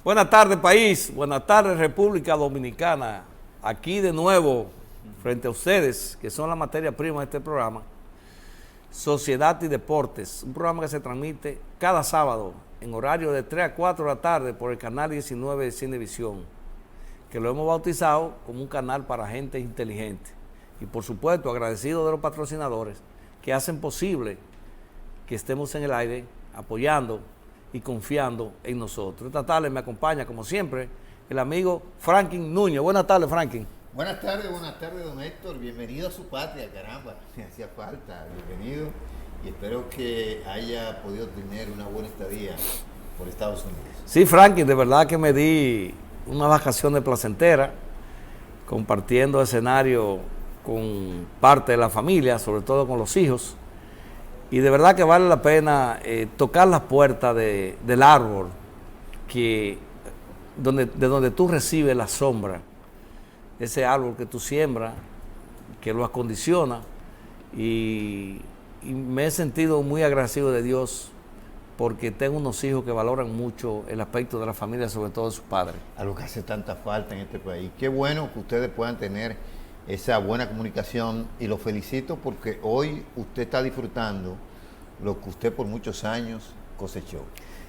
Buenas tardes, país. Buenas tardes, República Dominicana. Aquí de nuevo, frente a ustedes, que son la materia prima de este programa, Sociedad y Deportes, un programa que se transmite cada sábado en horario de 3 a 4 de la tarde por el canal 19 de Cinevisión, que lo hemos bautizado como un canal para gente inteligente. Y por supuesto, agradecido de los patrocinadores que hacen posible que estemos en el aire apoyando y confiando en nosotros. Esta tarde me acompaña, como siempre, el amigo Franklin Núñez. Buenas tardes, Franklin. Buenas tardes, don Héctor. Bienvenido a su patria, caramba. Me hacía falta. Bienvenido. Y espero que haya podido tener una buena estadía por Estados Unidos. Sí, Franklin, de verdad que me di unas vacaciones placenteras, compartiendo escenario con parte de la familia, sobre todo con los hijos. Y de verdad que vale la pena tocar las puertas del árbol de donde tú recibes la sombra, ese árbol que tú siembras, que lo acondiciona, y me he sentido muy agradecido de Dios porque tengo unos hijos que valoran mucho el aspecto de la familia, sobre todo de sus padres. Algo que hace tanta falta en este país. Qué bueno que ustedes puedan tener esa buena comunicación y lo felicito porque hoy usted está disfrutando lo que usted por muchos años cosechó.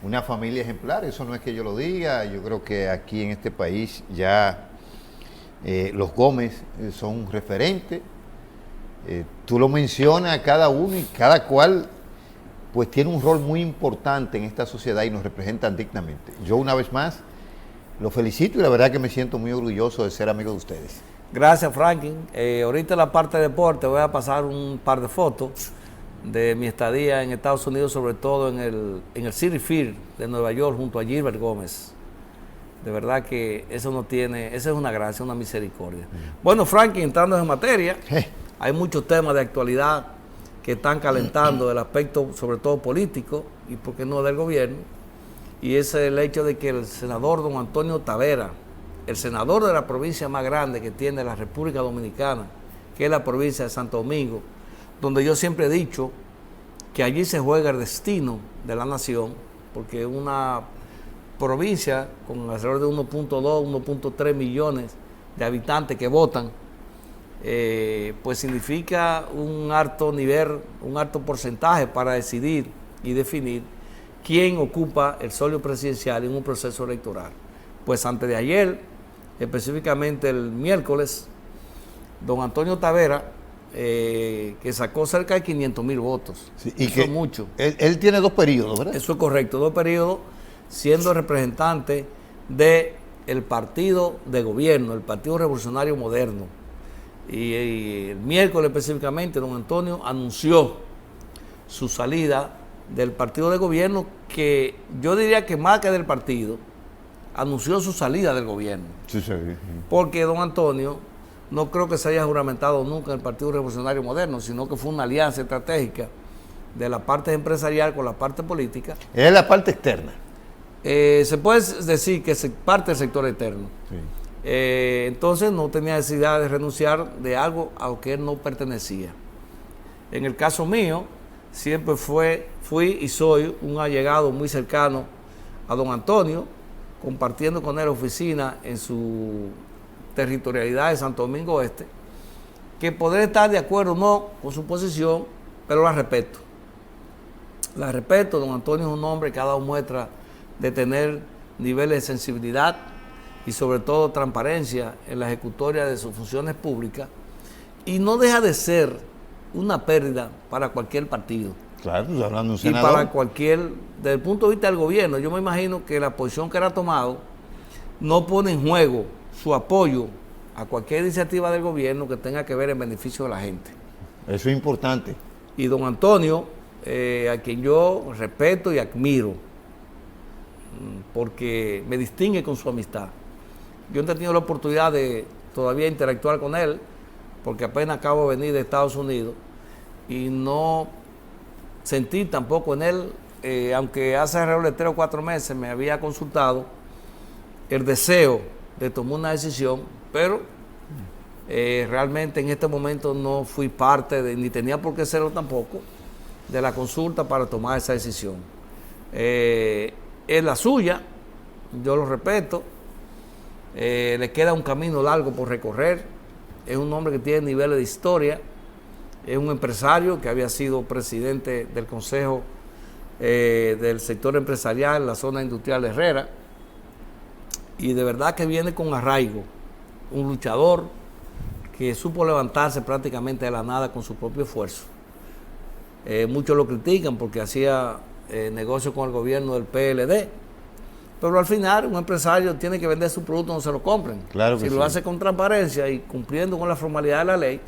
Una familia ejemplar, eso no es que yo lo diga, yo creo que aquí en este país ya los Gómez son un referente. Tú lo mencionas a cada uno y cada cual pues tiene un rol muy importante en esta sociedad y nos representan dignamente. Yo una vez más lo felicito y la verdad que me siento muy orgulloso de ser amigo de ustedes. Gracias, Franklin. Ahorita en la parte de deporte voy a pasar un par de fotos de mi estadía en Estados Unidos, sobre todo en el Citi Field de Nueva York, junto a Gilbert Gómez. De verdad que eso es una gracia, una misericordia. Bueno, Franklin, entrando en materia, hay muchos temas de actualidad que están calentando el aspecto, sobre todo político, y por qué no del gobierno, y ese es el hecho de que el senador don Antonio Tavera, el senador de la provincia más grande que tiene la República Dominicana, que es la provincia de Santo Domingo, donde yo siempre he dicho que allí se juega el destino de la nación, porque una provincia con alrededor de 1.2, 1.3 millones de habitantes que votan, pues significa un alto nivel, un alto porcentaje para decidir y definir quién ocupa el solio presidencial en un proceso electoral. Pues antes de ayer, específicamente el miércoles, don Antonio Tavera, que sacó cerca de 500,000 votos. Sí, y eso que es mucho. Él tiene 2 periodos, ¿verdad? Eso es correcto, 2 periodos, siendo representante del partido de gobierno, el Partido Revolucionario Moderno. Y el miércoles específicamente, don Antonio anunció su salida del partido de gobierno, que yo diría que más que del partido, anunció su salida del gobierno. Sí. Porque don Antonio no creo que se haya juramentado nunca en el Partido Revolucionario Moderno, sino que fue una alianza estratégica de la parte empresarial con la parte política. Es la parte externa. Se puede decir que es parte del sector externo. Sí. Entonces no tenía necesidad de renunciar de algo a lo que él no pertenecía. En el caso mío, siempre fui y soy un allegado muy cercano a don Antonio, compartiendo con él oficina en su territorialidad de Santo Domingo Oeste, que poder estar de acuerdo o no con su posición, pero la respeto. La respeto. Don Antonio es un hombre que ha dado muestra de tener niveles de sensibilidad y sobre todo transparencia en la ejecutoria de sus funciones públicas, y no deja de ser una pérdida para cualquier partido. Claro, tú estás hablando de un Y senador. para cualquier, desde el punto de vista del gobierno, yo me imagino que la posición que él ha tomado no pone en juego su apoyo a cualquier iniciativa del gobierno que tenga que ver en beneficio de la gente. Eso es importante. Y don Antonio, a quien yo respeto y admiro, porque me distingue con su amistad. Yo no he tenido la oportunidad de todavía interactuar con él, porque apenas acabo de venir de Estados Unidos, y no sentí tampoco en él, aunque hace alrededor de 3 o 4 meses me había consultado, el deseo de tomar una decisión, pero realmente en este momento no fui parte ni tenía por qué serlo tampoco, de la consulta para tomar esa decisión. Es la suya, yo lo respeto, le queda un camino largo por recorrer, es un hombre que tiene niveles de historia, es un empresario que había sido presidente del Consejo del sector empresarial en la zona industrial de Herrera, y de verdad que viene con arraigo, un luchador que supo levantarse prácticamente de la nada con su propio esfuerzo. Muchos lo critican porque hacía negocio con el gobierno del PLD, pero al final un empresario tiene que vender su producto donde se lo compren. Claro que si lo hace con transparencia y cumpliendo con la formalidad de la ley,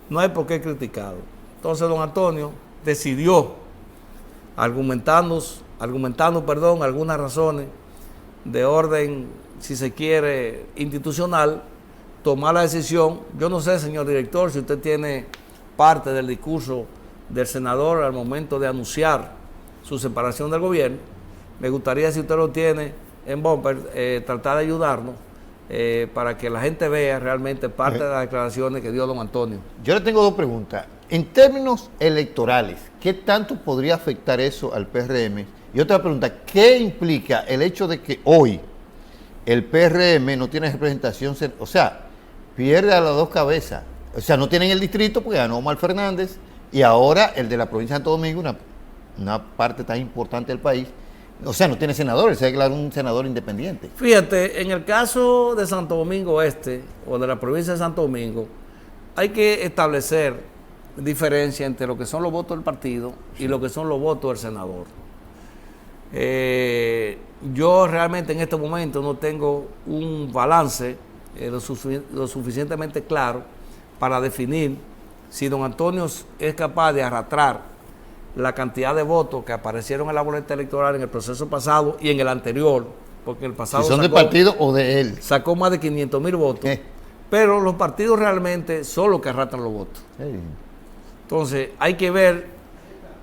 no hay por qué criticarlo. Entonces don Antonio decidió, argumentando algunas razones de orden, si se quiere, institucional, tomar la decisión. Yo no sé, señor director, si usted tiene parte del discurso del senador al momento de anunciar su separación del gobierno. Me gustaría, si usted lo tiene en bumper, tratar de ayudarnos para que la gente vea realmente parte de las declaraciones que dio don Antonio. Yo le tengo dos preguntas. En términos electorales, ¿qué tanto podría afectar eso al PRM? Y otra pregunta, ¿qué implica el hecho de que hoy el PRM no tiene representación, o sea, pierde a las dos cabezas? O sea, no tienen el distrito porque ganó Omar Fernández, y ahora el de la provincia de Santo Domingo, una parte tan importante del país, o sea, no tiene senadores, se declaró un senador independiente. Fíjate, en el caso de Santo Domingo Este, o de la provincia de Santo Domingo, hay que establecer diferencia entre lo que son los votos del partido y lo que son los votos del senador. Yo realmente en este momento no tengo un balance lo suficientemente claro para definir si don Antonio es capaz de arrastrar la cantidad de votos que aparecieron en la boleta electoral en el proceso pasado y en el anterior, porque el pasado si son del partido o de él. Sacó más de 500,000 votos, pero los partidos realmente son los que arrastran los votos. Entonces hay que ver,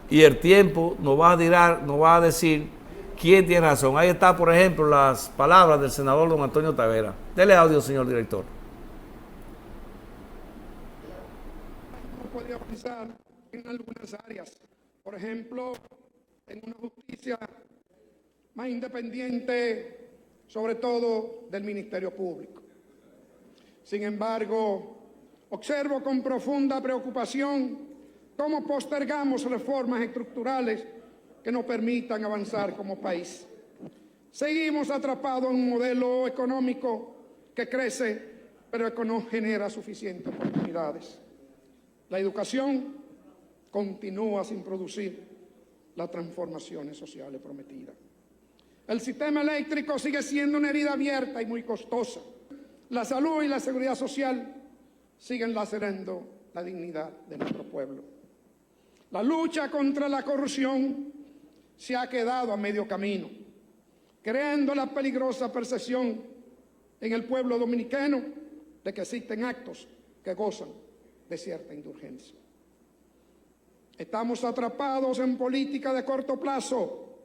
y el tiempo nos va a decir quién tiene razón. Ahí está, por ejemplo, las palabras del senador don Antonio Tavera. Dele audio, señor director. No podría avanzar en algunas áreas. Por ejemplo, en una justicia más independiente, sobre todo del Ministerio Público. Sin embargo, observo con profunda preocupación cómo postergamos reformas estructurales que nos permitan avanzar como país. Seguimos atrapados en un modelo económico que crece, pero que no genera suficientes oportunidades. La educación continúa sin producir las transformaciones sociales prometidas. El sistema eléctrico sigue siendo una herida abierta y muy costosa. La salud y la seguridad social siguen lacerando la dignidad de nuestro pueblo. La lucha contra la corrupción se ha quedado a medio camino, creando la peligrosa percepción en el pueblo dominicano de que existen actos que gozan de cierta indulgencia. Estamos atrapados en política de corto plazo,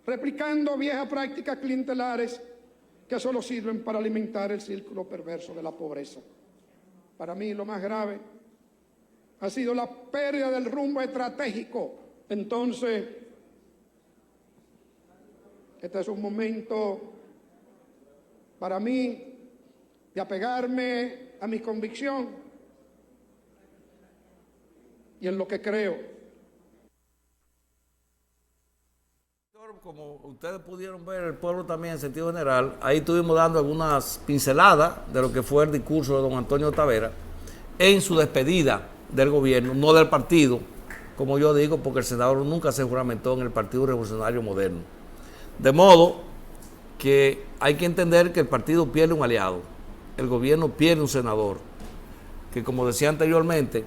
replicando viejas prácticas clientelares que solo sirven para alimentar el círculo perverso de la pobreza. Para mí lo más grave ha sido la pérdida del rumbo estratégico. Entonces, este es un momento para mí de apegarme a mi convicción y en lo que creo. Como ustedes pudieron ver, el pueblo también en sentido general, ahí estuvimos dando algunas pinceladas de lo que fue el discurso de don Antonio Tavera en su despedida del gobierno, no del partido, como yo digo, porque el senador nunca se juramentó en el Partido Revolucionario Moderno. De modo que hay que entender que el partido pierde un aliado, el gobierno pierde un senador, que como decía anteriormente,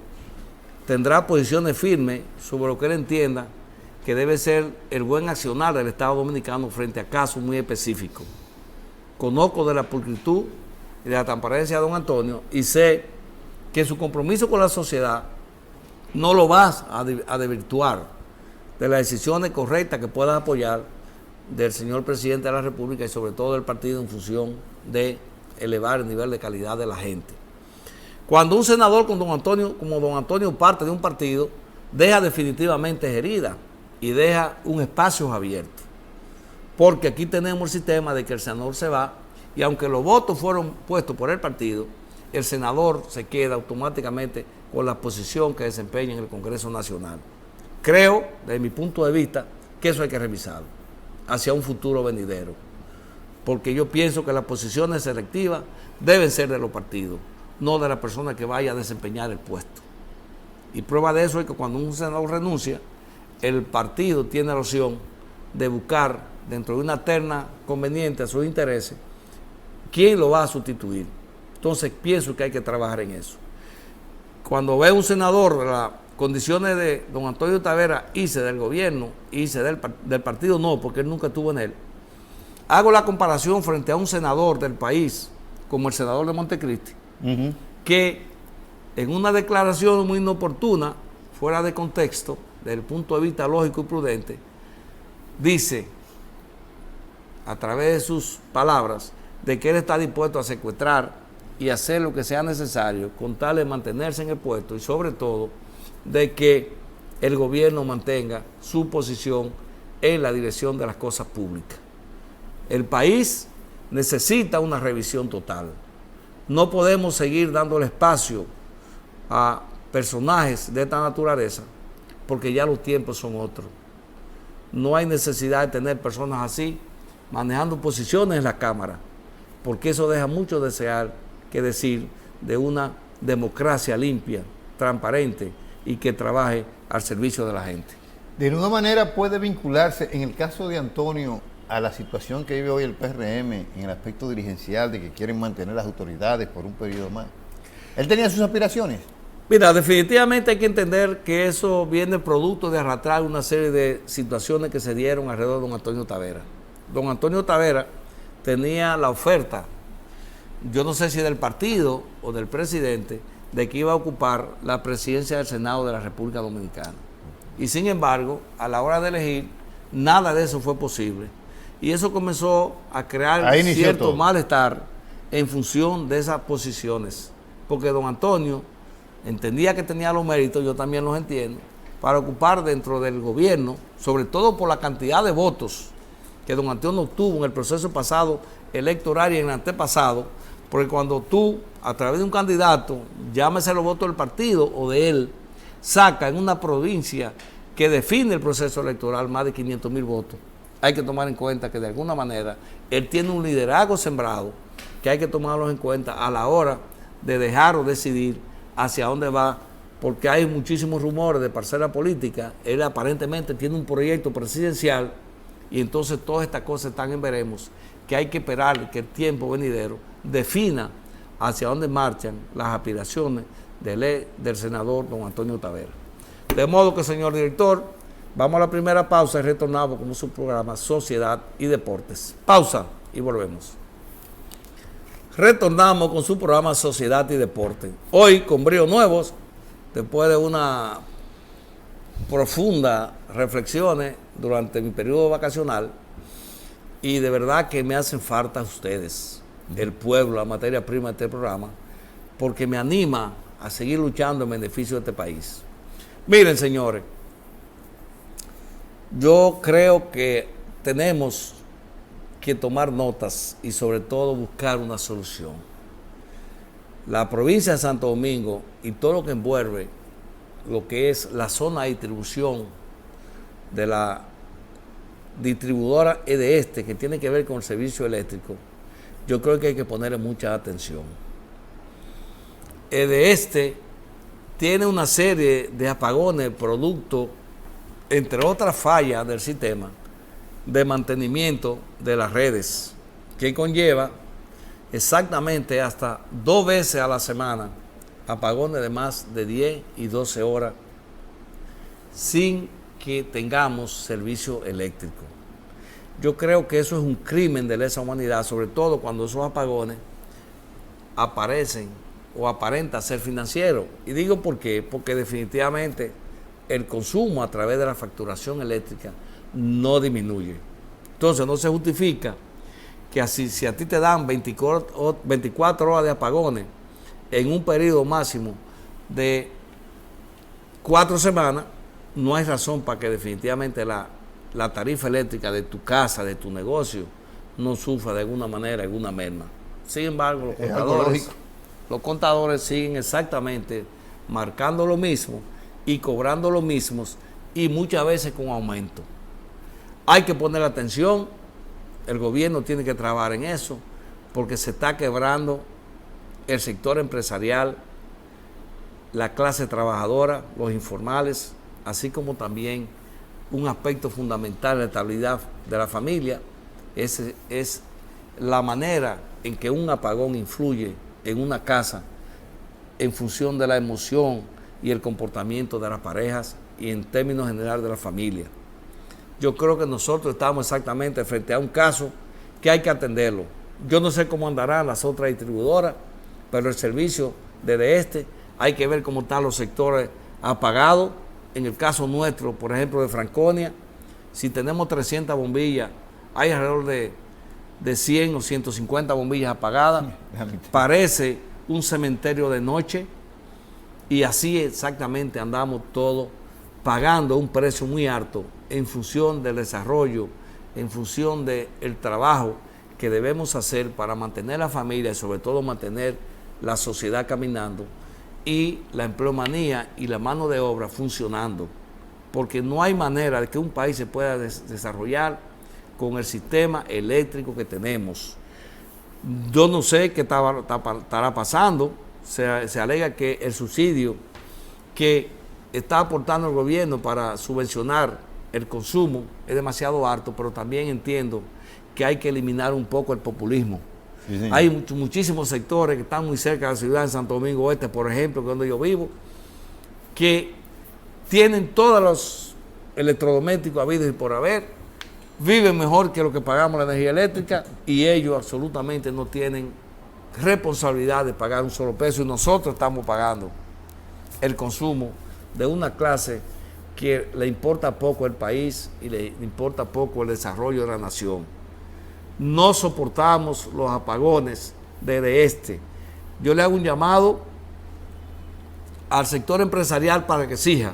tendrá posiciones firmes sobre lo que él entienda que debe ser el buen accionar del Estado Dominicano frente a casos muy específicos. Conozco de la pulcritud y de la transparencia de don Antonio y sé que su compromiso con la sociedad no lo vas a desvirtuar de las decisiones correctas que puedan apoyar del señor presidente de la República y sobre todo del partido en función de elevar el nivel de calidad de la gente. Cuando un senador como don Antonio parte de un partido, deja definitivamente herida y deja un espacio abierto. porque aquí tenemos el sistema de que el senador se va y aunque los votos fueron puestos por el partido, el senador se queda automáticamente con la posición que desempeña en el Congreso Nacional. Creo, desde mi punto de vista, que eso hay que revisarlo hacia un futuro venidero, porque yo pienso que las posiciones selectivas deben ser de los partidos, no de la persona que vaya a desempeñar el puesto. Y prueba de eso es que cuando un senador renuncia, el partido tiene la opción de buscar dentro de una terna conveniente a sus intereses quién lo va a sustituir. Entonces pienso que hay que trabajar en eso. Cuando ve un senador las condiciones de don Antonio Tavera, hice del gobierno, hice del partido, no, porque él nunca estuvo en él. Hago la comparación frente a un senador del país, como el senador de Montecristi, que en una declaración muy inoportuna, fuera de contexto, desde el punto de vista lógico y prudente, dice, a través de sus palabras, de que él está dispuesto a secuestrar y hacer lo que sea necesario con tal de mantenerse en el puesto y sobre todo de que el gobierno mantenga su posición en la dirección de las cosas públicas. El país necesita una revisión total. No podemos seguir dándole espacio a personajes de esta naturaleza porque ya los tiempos son otros. No hay necesidad de tener personas así manejando posiciones en la Cámara, porque eso deja mucho desear que decir de una democracia limpia, transparente y que trabaje al servicio de la gente. De alguna manera puede vincularse, en el caso de Antonio, a la situación que vive hoy el PRM en el aspecto dirigencial de que quieren mantener las autoridades por un periodo más. ¿Él tenía sus aspiraciones? Mira, definitivamente hay que entender que eso viene producto de arrastrar una serie de situaciones que se dieron alrededor de don Antonio Tavera. Don Antonio Tavera tenía la oferta, yo no sé si del partido o del presidente, de que iba a ocupar la presidencia del Senado de la República Dominicana. Y sin embargo, a la hora de elegir, nada de eso fue posible. Y eso comenzó a crear cierto malestar en función de esas posiciones. Porque don Antonio entendía que tenía los méritos, yo también los entiendo, para ocupar dentro del gobierno, sobre todo por la cantidad de votos que don Antonio obtuvo en el proceso pasado electoral y en el antepasado, porque cuando tú, a través de un candidato, llámese los votos del partido o de él, saca en una provincia que define el proceso electoral más de 500,000 votos, hay que tomar en cuenta que de alguna manera él tiene un liderazgo sembrado que hay que tomarlo en cuenta a la hora de dejar o decidir hacia dónde va, porque hay muchísimos rumores de parcela política. Él aparentemente tiene un proyecto presidencial y entonces todas estas cosas están en veremos, que hay que esperar que el tiempo venidero defina hacia dónde marchan las aspiraciones del senador don Antonio Tavera. De modo que, señor director, vamos a la primera pausa y retornamos con su programa Sociedad y Deportes. Pausa y volvemos. Retornamos con su programa Sociedad y Deporte. Hoy con bríos nuevos, después de una profunda reflexiones durante mi periodo vacacional, y de verdad que me hacen falta ustedes, el pueblo, la materia prima de este programa, porque me anima a seguir luchando en beneficio de este país. Miren, señores, yo creo que tenemos que tomar notas y sobre todo buscar una solución. La provincia de Santo Domingo y todo lo que envuelve lo que es la zona de distribución de la distribuidora EDESTE, que tiene que ver con el servicio eléctrico, yo creo que hay que ponerle mucha atención. EDESTE tiene una serie de apagones producto, entre otras fallas del sistema, de mantenimiento de las redes, que conlleva exactamente hasta 2 veces a la semana apagones de más de 10 y 12 horas sin que tengamos servicio eléctrico. Yo creo que eso es un crimen de lesa humanidad, sobre todo cuando esos apagones aparecen o aparentan ser financieros. Y digo por qué, porque definitivamente el consumo a través de la facturación eléctrica no disminuye. Entonces no se justifica que así, si a ti te dan 24 horas de apagones en un periodo máximo de 4 semanas, no hay razón para que definitivamente la tarifa eléctrica de tu casa, de tu negocio, no sufra de alguna manera alguna merma. Sin embargo, los contadores siguen exactamente marcando lo mismo y cobrando lo mismo y muchas veces con aumento. Hay que poner atención, el gobierno tiene que trabajar en eso, porque se está quebrando el sector empresarial, la clase trabajadora, los informales, así como también un aspecto fundamental de la estabilidad de la familia, es la manera en que un apagón influye en una casa en función de la emoción y el comportamiento de las parejas y en términos generales de la familia. Yo creo que nosotros estamos exactamente frente a un caso que hay que atenderlo. Yo no sé cómo andarán las otras distribuidoras, pero el servicio desde este hay que ver cómo están los sectores apagados. En el caso nuestro, por ejemplo, de Franconia, si tenemos 300 bombillas, hay alrededor de 100 o 150 bombillas apagadas. Parece un cementerio de noche y así exactamente andamos todos pagando un precio muy alto en función del desarrollo, en función del trabajo que debemos hacer para mantener la familia y sobre todo mantener la sociedad caminando y la empleomanía y la mano de obra funcionando, porque no hay manera de que un país se pueda desarrollar con el sistema eléctrico que tenemos. Yo no sé qué estará pasando. Se alega que el subsidio que está aportando el gobierno para subvencionar el consumo es demasiado alto, pero también entiendo que hay que eliminar un poco el populismo. Sí, hay muchísimos sectores que están muy cerca de la ciudad, en Santo Domingo Este, por ejemplo, donde yo vivo, que tienen todos los electrodomésticos habidos y por haber, viven mejor que lo que pagamos la energía eléctrica y ellos absolutamente no tienen responsabilidad de pagar un solo peso y nosotros estamos pagando el consumo de una clase que le importa poco el país y le importa poco el desarrollo de la nación. No soportamos los apagones desde este. Yo le hago un llamado al sector empresarial para que exija,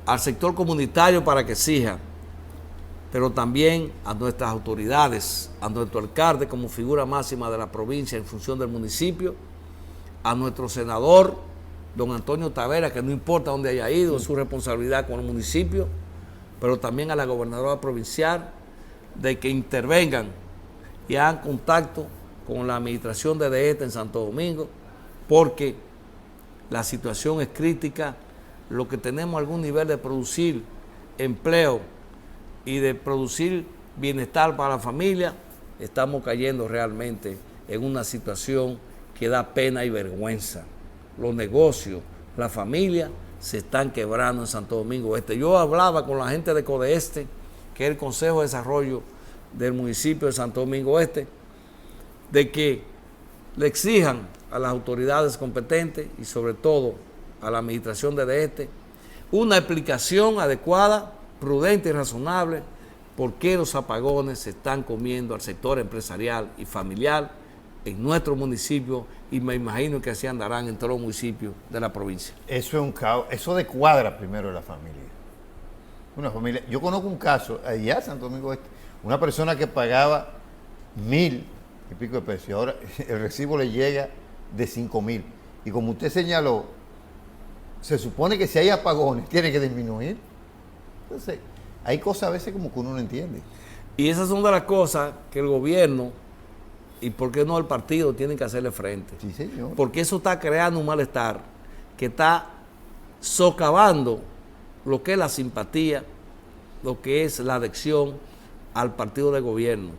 al sector comunitario para que exija, pero también a nuestras autoridades, a nuestro alcalde como figura máxima de la provincia en función del municipio, a nuestro senador, don Antonio Tavera, que no importa dónde haya ido, es su responsabilidad con el municipio, pero también a la gobernadora provincial, de que intervengan y hagan contacto con la administración de DESTE en Santo Domingo, porque la situación es crítica. Lo que tenemos algún nivel de producir empleo y de producir bienestar para la familia, estamos cayendo realmente en una situación que da pena y vergüenza. Los negocios, la familia se están quebrando en Santo Domingo Este. Yo hablaba con la gente de CODESTE, que es el Consejo de Desarrollo del municipio de Santo Domingo Este, de que le exijan a las autoridades competentes y sobre todo a la administración de DESTE una explicación adecuada, prudente y razonable por qué los apagones se están comiendo al sector empresarial y familiar en nuestro municipio y me imagino que así andarán en todos los municipios de la provincia. Eso es un caos, eso descuadra primero la familia. Una familia, yo conozco un caso allá en Santo Domingo Este, una persona que pagaba 1,000 y pico de pesos, y ahora el recibo le llega de 5,000. Y como usted señaló, se supone que si hay apagones tiene que disminuir. Entonces, hay cosas a veces como que uno no entiende. Y esas son de las cosas que el gobierno y por qué no el partido tienen que hacerle frente. Sí, señor. Porque eso está creando un malestar que está socavando lo que es la simpatía, lo que es la adhesión al partido de gobierno.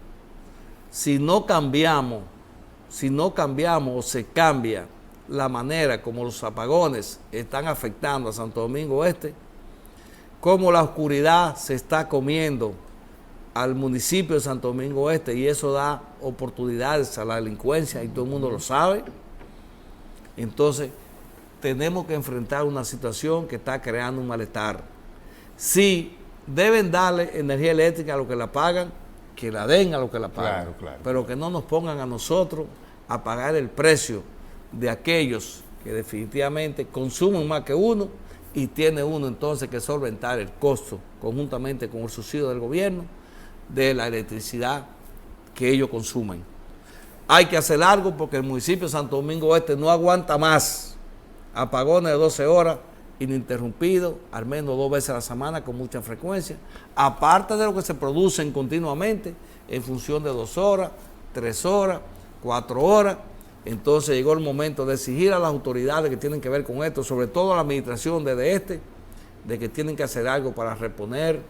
Si no cambiamos o se cambia la manera como los apagones están afectando a Santo Domingo Este, como la oscuridad se está comiendo al municipio de Santo Domingo Este y eso da oportunidades a la delincuencia y todo el mundo lo sabe, entonces tenemos que enfrentar una situación que está creando un malestar. Si deben darle energía eléctrica a los que la pagan, que la den a los que la pagan, claro. Pero que no nos pongan a nosotros a pagar el precio de aquellos que definitivamente consumen más que uno y tiene uno entonces que solventar el costo conjuntamente con el subsidio del gobierno de la electricidad que ellos consumen. Hay que hacer algo porque el municipio de Santo Domingo Este no aguanta más apagones de 12 horas ininterrumpidos, al menos 2 veces a la semana con mucha frecuencia, aparte de lo que se producen continuamente en función de 2 horas, 3 horas, 4 horas. Entonces llegó el momento de exigir a las autoridades que tienen que ver con esto, sobre todo a la administración desde de que tienen que hacer algo para reponer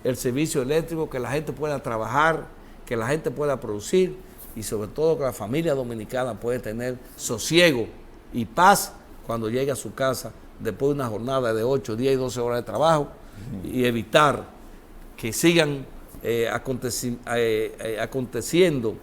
el servicio eléctrico, que la gente pueda trabajar, que la gente pueda producir y sobre todo que la familia dominicana pueda tener sosiego y paz cuando llegue a su casa después de una jornada de 8, 10 y 12 horas de trabajo y evitar que sigan aconteciendo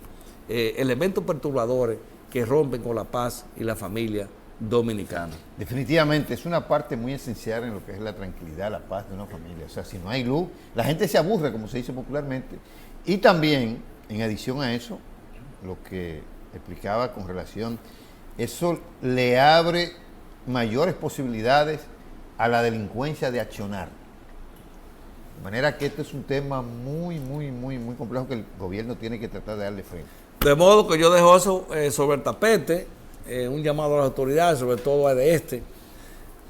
elementos perturbadores que rompen con la paz y la familia dominicana. Definitivamente es una parte muy esencial en lo que es la tranquilidad, la paz de una familia. O sea, si no hay luz, la gente se aburre, como se dice popularmente. Y también, en adición a eso, lo que explicaba con relación, eso le abre mayores posibilidades a la delincuencia de accionar. De manera que este es un tema muy complejo que el gobierno tiene que tratar de darle frente. De modo que yo dejo eso sobre el tapete, un llamado a las autoridades, sobre todo a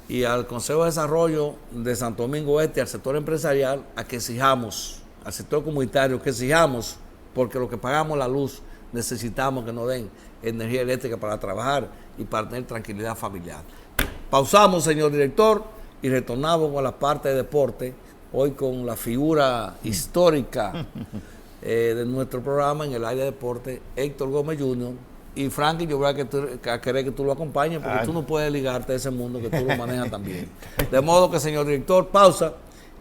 y al Consejo de Desarrollo de Santo Domingo Este, al sector empresarial, a que exijamos, al sector comunitario, que exijamos, porque lo que pagamos la luz, necesitamos que nos den energía eléctrica para trabajar y para tener tranquilidad familiar. Pausamos, señor director, y retornamos con la parte de deporte, hoy con la figura histórica de nuestro programa en el área de deporte, Héctor Gómez Jr. Y Frankie, yo voy a querer que tú lo acompañes porque tú no puedes ligarte a ese mundo que tú lo manejas también. De modo que, señor director, pausa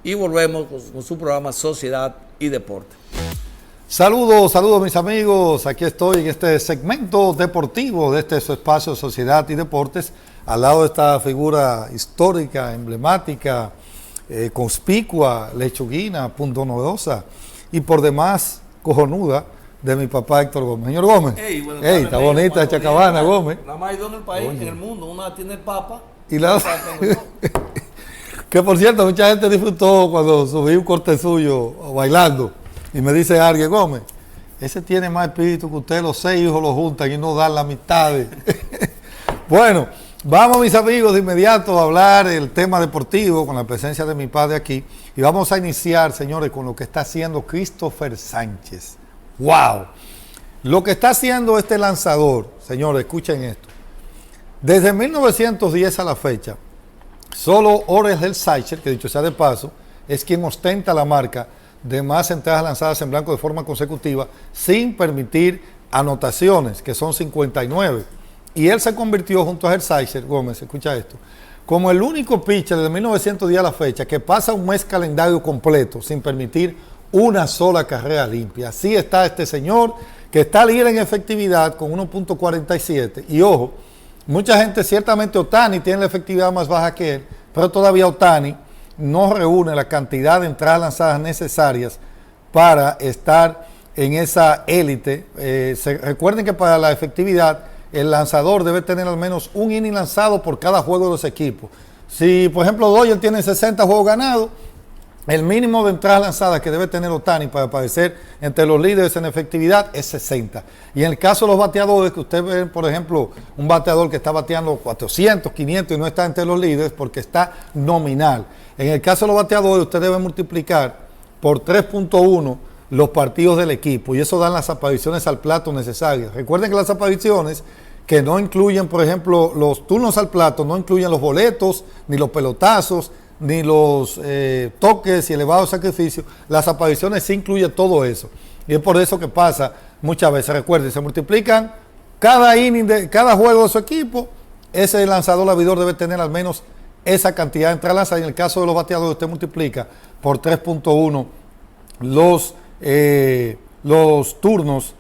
y volvemos con su programa Sociedad y Deporte. Saludos mis amigos, aquí estoy en este segmento deportivo de su espacio Sociedad y Deportes, al lado de esta figura histórica, emblemática, conspicua, lechuguina, punto novedosa y por demás cojonuda de mi papá Héctor Gómez. Señor Gómez, está bonita esta cabana, Gómez. La más hay dos en el país, en el mundo, una tiene el Papa y la otra... Que por cierto, mucha gente disfrutó cuando subí un corte suyo bailando. Y me dice alguien, Gómez, ese tiene más espíritu que usted, los 6 hijos lo juntan y no dan la mitad. Bueno, vamos mis amigos de inmediato a hablar el tema deportivo con la presencia de mi padre aquí. Y vamos a iniciar, señores, con lo que está haciendo Christopher Sánchez. ¡Wow! Lo que está haciendo este lanzador, señores, escuchen esto. Desde 1910 a la fecha, solo Orel Hershiser, que dicho sea de paso, es quien ostenta la marca de más entradas lanzadas en blanco de forma consecutiva sin permitir anotaciones, que son 59. Y él se convirtió junto a Hershiser, Gómez, escucha esto, como el único pitcher desde 1910 a la fecha que pasa un mes calendario completo sin permitir una sola carrera limpia. Así está este señor, que está líder en efectividad con 1.47. Y ojo, mucha gente, ciertamente Ohtani tiene la efectividad más baja que él, pero todavía Ohtani no reúne la cantidad de entradas lanzadas necesarias para estar en esa élite. Recuerden que para la efectividad el lanzador debe tener al menos un inning lanzado por cada juego de los equipos. Si por ejemplo Dodgers tiene 60 juegos ganados, el mínimo de entradas lanzadas que debe tener Ohtani para aparecer entre los líderes en efectividad es 60. Y en el caso de los bateadores, que usted ve, por ejemplo, un bateador que está bateando 400, 500 y no está entre los líderes porque está nominal. En el caso de los bateadores, usted debe multiplicar por 3.1 los partidos del equipo y eso dan las apariciones al plato necesarias. Recuerden que las apariciones que no incluyen, por ejemplo, los turnos al plato, no incluyen los boletos, ni los pelotazos, ni los toques y elevados sacrificios. Las apariciones sí incluyen todo eso. Y es por eso que pasa muchas veces. Recuerden, se multiplican cada inning de cada juego de su equipo. Ese lanzador abridor debe tener al menos esa cantidad de entradas lanzadas. Y en el caso de los bateadores, usted multiplica por 3.1 los turnos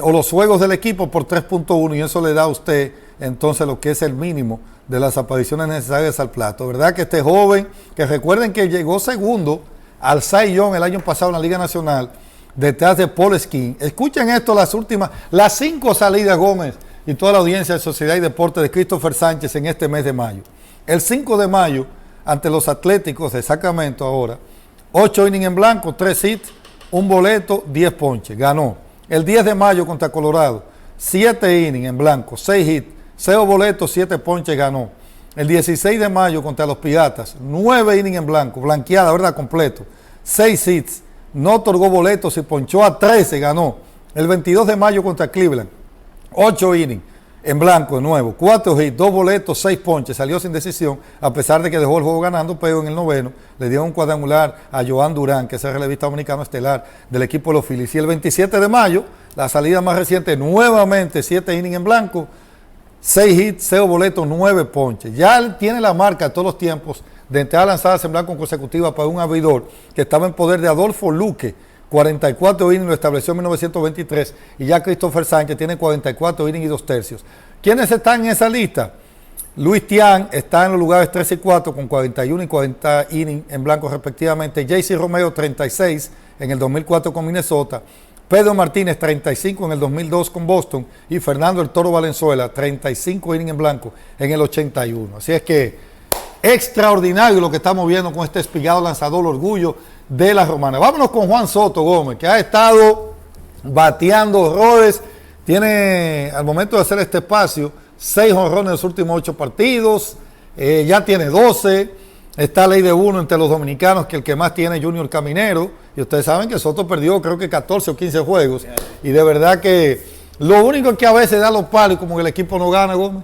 o los juegos del equipo por 3.1 y eso le da a usted entonces lo que es el mínimo de las apariciones necesarias al plato. ¿Verdad? Que este joven, que recuerden que llegó segundo al Cy Young el año pasado en la Liga Nacional, detrás de Paul Skeens. Escuchen esto, las 5 salidas, Gómez, y toda la audiencia de Sociedad y Deporte de Christopher Sánchez en este mes de mayo. El 5 de mayo ante los Atléticos de Sacramento ahora. 8 innings en blanco, 3 hits, un boleto, 10 ponches. Ganó. El 10 de mayo contra Colorado, 7 innings en blanco, 6 hits, 0 boletos, 7 ponches. Ganó. El 16 de mayo contra los Piratas, 9 innings en blanco, blanqueada, ¿verdad? Completo. 6 hits, no otorgó boletos y ponchó a 13, ganó. El 22 de mayo contra Cleveland, 8 innings en blanco de nuevo, 4 hits, 2 boletos, 6 ponches, salió sin decisión, a pesar de que dejó el juego ganando, pero en el noveno le dio un cuadrangular a Joan Durán, que es el relevista dominicano estelar del equipo de los Phillies. Y el 27 de mayo, la salida más reciente, nuevamente 7 innings en blanco, 6 hits, 0 boletos, 9 ponches. Ya él tiene la marca de todos los tiempos de entrar lanzadas en blanco consecutiva para un abridor que estaba en poder de Adolfo Luque. 44 innings lo estableció en 1923 y ya Christopher Sánchez tiene 44 innings y 2 tercios. ¿Quiénes están en esa lista? Luis Tian está en los lugares 3 y 4 con 41 y 40 innings en blanco respectivamente. JC Romero 36 en el 2004 con Minnesota. Pedro Martínez 35 en el 2002 con Boston y Fernando El Toro Valenzuela 35 innings en blanco en el 81. Así es que extraordinario lo que estamos viendo con este espigado lanzador, orgullo de la Romana. Vámonos con Juan Soto Gómez, que ha estado bateando horrores. Tiene, al momento de hacer este espacio, 6 jonrones en los últimos 8 partidos. Ya tiene 12. Está ley de 1 entre los dominicanos, que el que más tiene es Junior Caminero. Y ustedes saben que Soto perdió creo que 14 o 15 juegos. Y de verdad que lo único es que a veces da los palos, como que el equipo no gana, Gómez.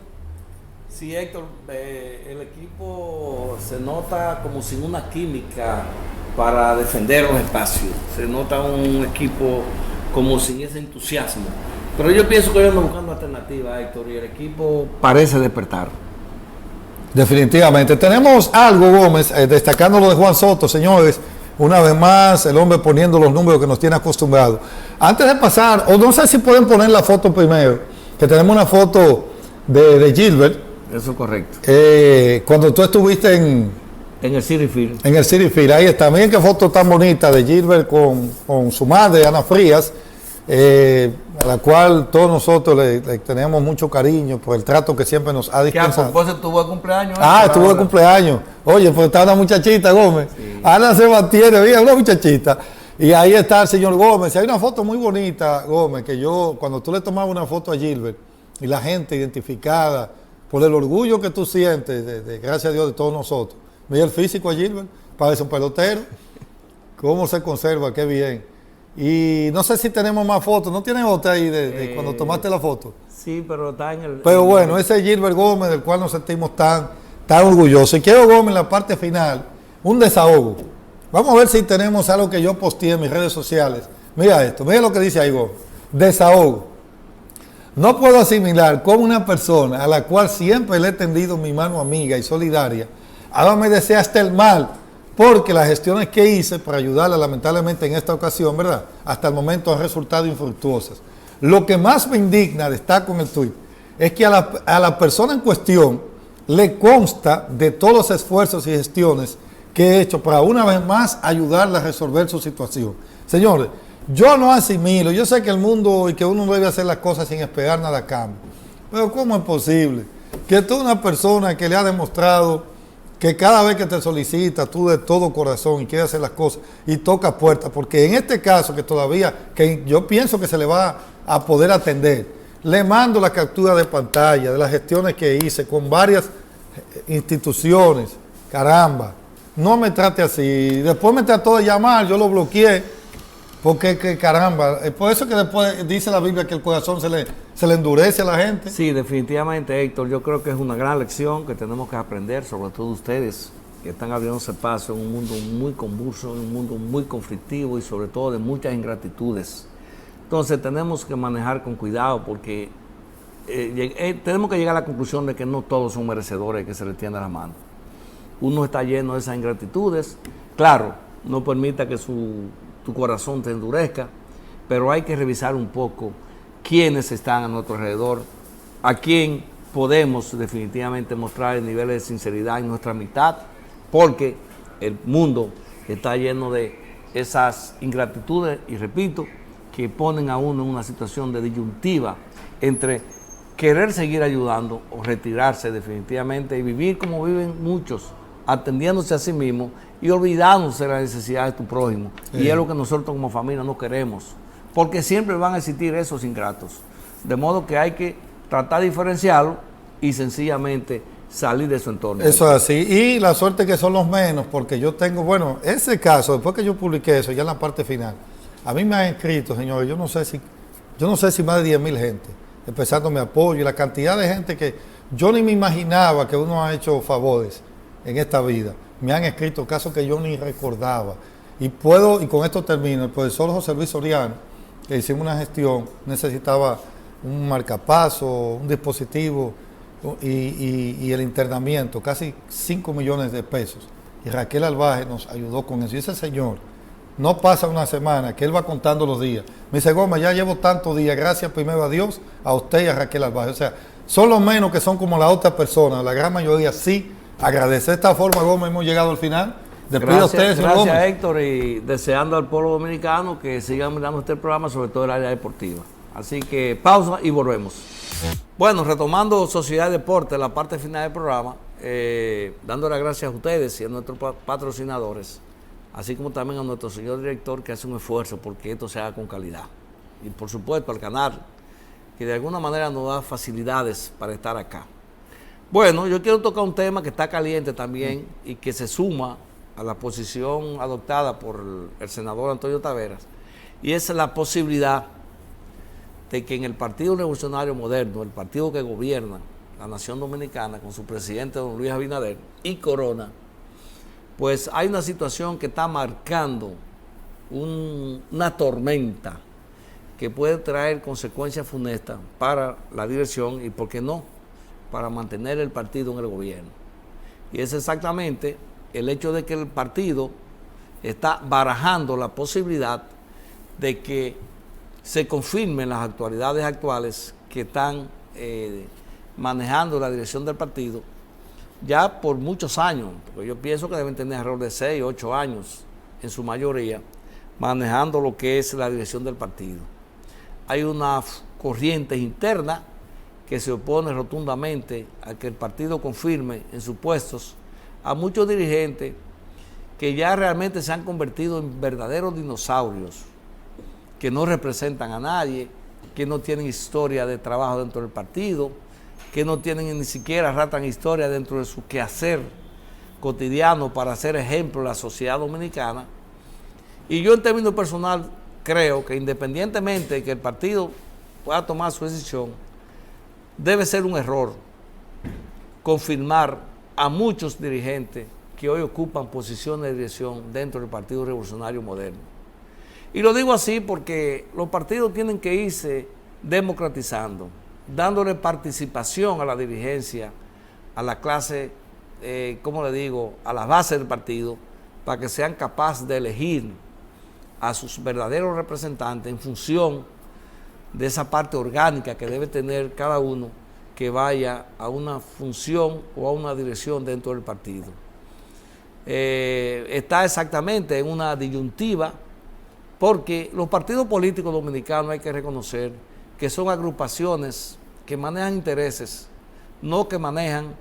Sí, Héctor, el equipo se nota como sin una química para defender los espacios. Se nota un equipo como sin ese entusiasmo. Pero yo pienso que ellos están buscando alternativas, Héctor, y el equipo parece despertar. Definitivamente. Tenemos algo, Gómez, destacando lo de Juan Soto, señores. Una vez más, el hombre poniendo los números que nos tiene acostumbrados. Antes de pasar, o no sé si pueden poner la foto primero, que tenemos una foto de Gilbert. Eso es correcto. Cuando tú estuviste en el City Field. En el City Field, ahí está. Miren qué foto tan bonita de Gilbert con su madre, Ana Frías, a la cual todos nosotros le tenemos mucho cariño por el trato que siempre nos ha dispensado. Que a estuvo de cumpleaños. Estuvo de cumpleaños. Oye, pues está una muchachita, Gómez. Sí. Ana Sebastián, mira, una muchachita. Y ahí está el señor Gómez. Hay una foto muy bonita, Gómez, que yo, cuando tú le tomabas una foto a Gilbert y la gente identificada por el orgullo que tú sientes, gracias a Dios, de todos nosotros. Mira el físico a Gilbert, parece un pelotero. Cómo se conserva, qué bien. Y no sé si tenemos más fotos. ¿No tienes otra ahí de cuando tomaste la foto? Sí, pero está en el... Pero bueno, ese es Gilbert Gómez, del cual nos sentimos tan orgullosos. Y quiero, Gómez, en la parte final, un desahogo. Vamos a ver si tenemos algo que yo posteé en mis redes sociales. Mira esto, mira lo que dice ahí, Gómez. Desahogo. No puedo asimilar cómo una persona a la cual siempre le he tendido mi mano amiga y solidaria, ahora me desea hasta el mal, porque las gestiones que hice para ayudarla, lamentablemente en esta ocasión, ¿verdad?, hasta el momento han resultado infructuosas. Lo que más me indigna, destaco en el tuit, es que a la persona en cuestión le consta de todos los esfuerzos y gestiones que he hecho para una vez más ayudarla a resolver su situación. Señores, yo no asimilo, yo sé que el mundo y que uno debe hacer las cosas sin esperar nada a cambio, pero ¿cómo es posible que tú, una persona que le ha demostrado que cada vez que te solicita, tú de todo corazón y quieres hacer las cosas y toca puertas, porque en este caso que todavía, que yo pienso que se le va a poder atender, le mando la captura de pantalla de las gestiones que hice con varias instituciones, caramba, no me trate así, después me trató de llamar, yo lo bloqueé, porque que caramba, por eso que después dice la Biblia que el corazón se le endurece a la gente. Sí, definitivamente, Héctor, yo creo que es una gran lección que tenemos que aprender, sobre todo ustedes, que están abriéndose paso en un mundo muy convulso, en un mundo muy conflictivo y sobre todo de muchas ingratitudes. Entonces tenemos que manejar con cuidado porque tenemos que llegar a la conclusión de que no todos son merecedores de que se les tienda la mano. Uno está lleno de esas ingratitudes, claro, no permita que tu corazón te endurezca, pero hay que revisar un poco quiénes están a nuestro alrededor, a quién podemos definitivamente mostrar el nivel de sinceridad en nuestra amistad, porque el mundo está lleno de esas ingratitudes, y repito, que ponen a uno en una situación de disyuntiva entre querer seguir ayudando o retirarse definitivamente y vivir como viven muchos, atendiéndose a sí mismo y olvidándose de las necesidades de tu prójimo. Sí. Y es lo que nosotros como familia no queremos, porque siempre van a existir esos ingratos. De modo que hay que tratar de diferenciarlo y sencillamente salir de su entorno. Eso es así. Y la suerte que son los menos, porque yo tengo, bueno, ese caso, después que yo publiqué eso, ya en la parte final, a mí me han escrito, señores, yo no sé si más de 10,000 gente, empezando mi apoyo y la cantidad de gente que yo ni me imaginaba que uno ha hecho favores en esta vida. Me han escrito casos que yo ni recordaba. Y con esto termino, el profesor José Luis Soriano, que hicimos una gestión, necesitaba un marcapaso, un dispositivo y el internamiento, casi 5 millones de pesos. Y Raquel Albaje nos ayudó con eso. Y ese señor, no pasa una semana que él va contando los días. Me dice, Gómez, ya llevo tantos días, gracias primero a Dios, a usted y a Raquel Albaje. O sea, son los menos que son como la otra persona, la gran mayoría sí agradece. De esta forma, Gómez, hemos llegado al final. Despido a ustedes, gracias Gómez. Héctor, y deseando al pueblo dominicano que sigan mirando este programa, sobre todo el área deportiva. Así que pausa y volvemos. Bueno, retomando Sociedad y Deporte, la parte final del programa, dándole las gracias a ustedes y a nuestros patrocinadores, así como también a nuestro señor director que hace un esfuerzo porque esto se haga con calidad. Y por supuesto al canal, que de alguna manera nos da facilidades para estar acá. Bueno, yo quiero tocar un tema que está caliente también y que se suma a la posición adoptada por el senador Antonio Taveras, y es la posibilidad de que en el Partido Revolucionario Moderno, el partido que gobierna la nación dominicana con su presidente don Luis Abinader y Corona, pues hay una situación que está marcando una tormenta que puede traer consecuencias funestas para la dirección y, ¿por qué no?, para mantener el partido en el gobierno. Y es exactamente el hecho de que el partido está barajando la posibilidad de que se confirmen las actualidades actuales que están manejando la dirección del partido ya por muchos años, porque yo pienso que deben tener alrededor de 6 o 8 años en su mayoría manejando lo que es la dirección del partido. Hay una corriente interna que se opone rotundamente a que el partido confirme en sus puestos a muchos dirigentes que ya realmente se han convertido en verdaderos dinosaurios, que no representan a nadie, que no tienen historia de trabajo dentro del partido, que no tienen ni siquiera ratan historia dentro de su quehacer cotidiano para ser ejemplo de la sociedad dominicana. Y yo en términos personal creo que independientemente de que el partido pueda tomar su decisión, debe ser un error confirmar a muchos dirigentes que hoy ocupan posiciones de dirección dentro del Partido Revolucionario Moderno. Y lo digo así porque los partidos tienen que irse democratizando, dándole participación a la dirigencia, a la clase, ¿cómo le digo?, a la base del partido, para que sean capaces de elegir a sus verdaderos representantes en función de esa parte orgánica que debe tener cada uno que vaya a una función o a una dirección dentro del partido. Está exactamente en una disyuntiva, porque los partidos políticos dominicanos hay que reconocer que son agrupaciones que manejan intereses, no que manejan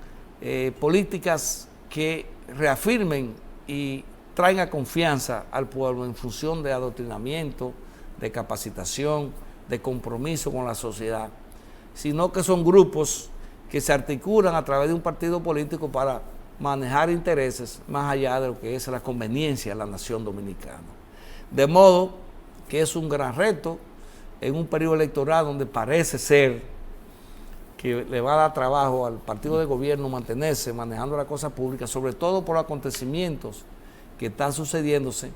políticas que reafirmen y traigan confianza al pueblo en función de adoctrinamiento, de capacitación, de compromiso con la sociedad, sino que son grupos que se articulan a través de un partido político para manejar intereses más allá de lo que es la conveniencia de la nación dominicana. De modo que es un gran reto en un periodo electoral donde parece ser que le va a dar trabajo al partido de gobierno mantenerse manejando la cosa pública, sobre todo por acontecimientos que están sucediéndose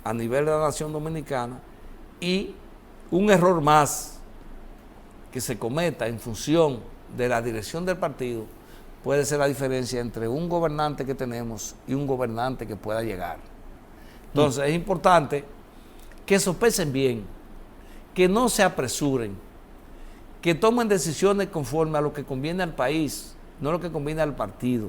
a nivel de la nación dominicana, y un error más que se cometa en función de la dirección del partido puede ser la diferencia entre un gobernante que tenemos y un gobernante que pueda llegar. Entonces es importante que sopesen bien, que no se apresuren, que tomen decisiones conforme a lo que conviene al país, no lo que conviene al partido.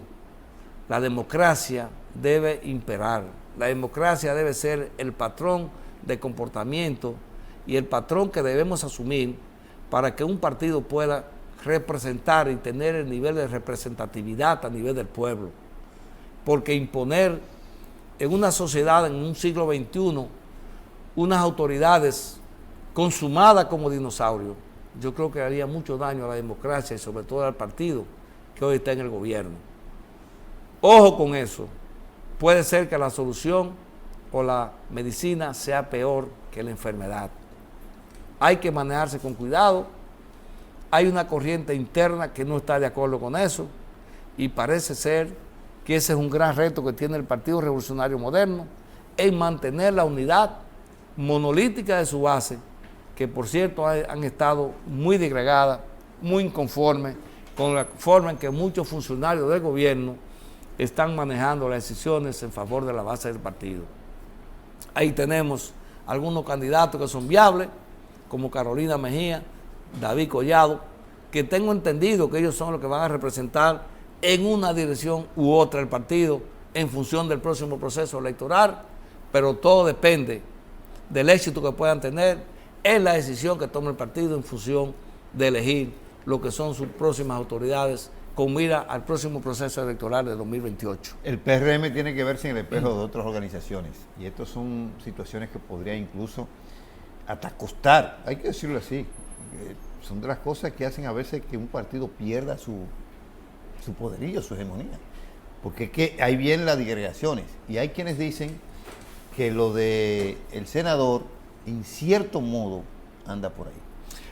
La democracia debe imperar, la democracia debe ser el patrón de comportamiento y el patrón que debemos asumir para que un partido pueda representar y tener el nivel de representatividad a nivel del pueblo. porque imponer en una sociedad en un siglo XXI unas autoridades consumadas como dinosaurios, yo creo que haría mucho daño a la democracia y sobre todo al partido que hoy está en el gobierno. Ojo con eso, puede ser que la solución o la medicina sea peor que la enfermedad. Hay que manejarse con cuidado, hay una corriente interna que no está de acuerdo con eso y parece ser que ese es un gran reto que tiene el Partido Revolucionario Moderno, en mantener la unidad monolítica de su base, que por cierto han estado muy disgregadas, muy inconformes con la forma en que muchos funcionarios del gobierno están manejando las decisiones en favor de la base del partido. Ahí tenemos algunos candidatos que son viables, como Carolina Mejía, David Collado, que tengo entendido que ellos son los que van a representar en una dirección u otra el partido en función del próximo proceso electoral, pero todo depende del éxito que puedan tener en la decisión que tome el partido en función de elegir lo que son sus próximas autoridades con mira al próximo proceso electoral de 2028. El PRM tiene que verse en el espejo de otras organizaciones y estas son situaciones que podría incluso hasta costar, hay que decirlo así, son de las cosas que hacen a veces que un partido pierda su poderío, su hegemonía, porque es que ahí vienen las disgregaciones y hay quienes dicen que lo de el senador en cierto modo anda por ahí.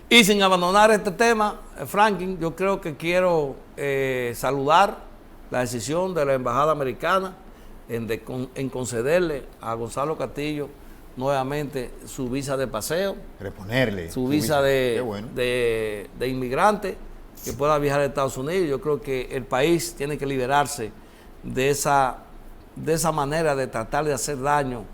Y sin abandonar este tema, Franklin, yo creo que quiero saludar la decisión de la Embajada Americana en concederle a Gonzalo Castillo nuevamente su visa de paseo, reponerle su visa de inmigrante, que pueda viajar a Estados Unidos. Yo creo que el país tiene que liberarse de esa manera de tratar de hacer daño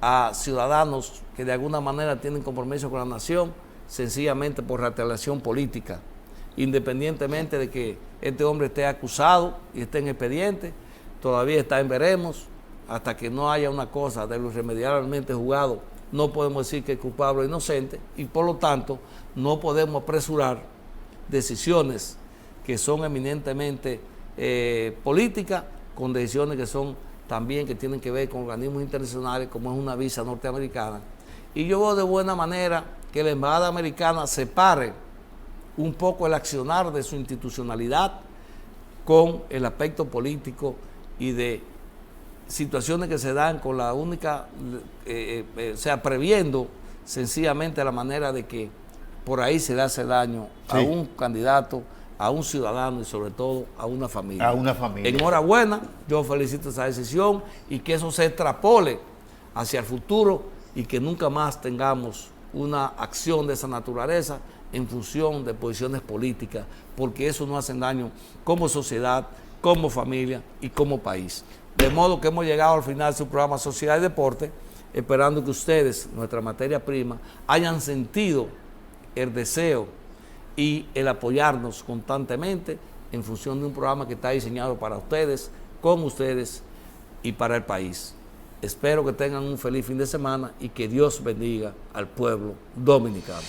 a ciudadanos que de alguna manera tienen compromiso con la nación, sencillamente por retaliación política, independientemente de que este hombre esté acusado y esté en expediente, todavía está en veremos, hasta que no haya una cosa de lo irremediablemente juzgado, no podemos decir que es culpable o inocente, y por lo tanto no podemos apresurar decisiones que son eminentemente políticas, con decisiones que son también que tienen que ver con organismos internacionales, como es una visa norteamericana. Y yo veo de buena manera que la Embajada Americana separe un poco el accionar de su institucionalidad con el aspecto político y de situaciones que se dan con la única, o sea, previendo sencillamente la manera de que por ahí se le hace daño a un candidato, a un ciudadano y sobre todo a una familia. A una familia. Enhorabuena, yo felicito esa decisión y que eso se extrapole hacia el futuro y que nunca más tengamos una acción de esa naturaleza en función de posiciones políticas, porque eso nos hace daño como sociedad, como familia y como país. De modo que hemos llegado al final de su programa Sociedad y Deporte, esperando que ustedes, nuestra materia prima, hayan sentido el deseo y el apoyarnos constantemente en función de un programa que está diseñado para ustedes, con ustedes y para el país. Espero que tengan un feliz fin de semana y que Dios bendiga al pueblo dominicano.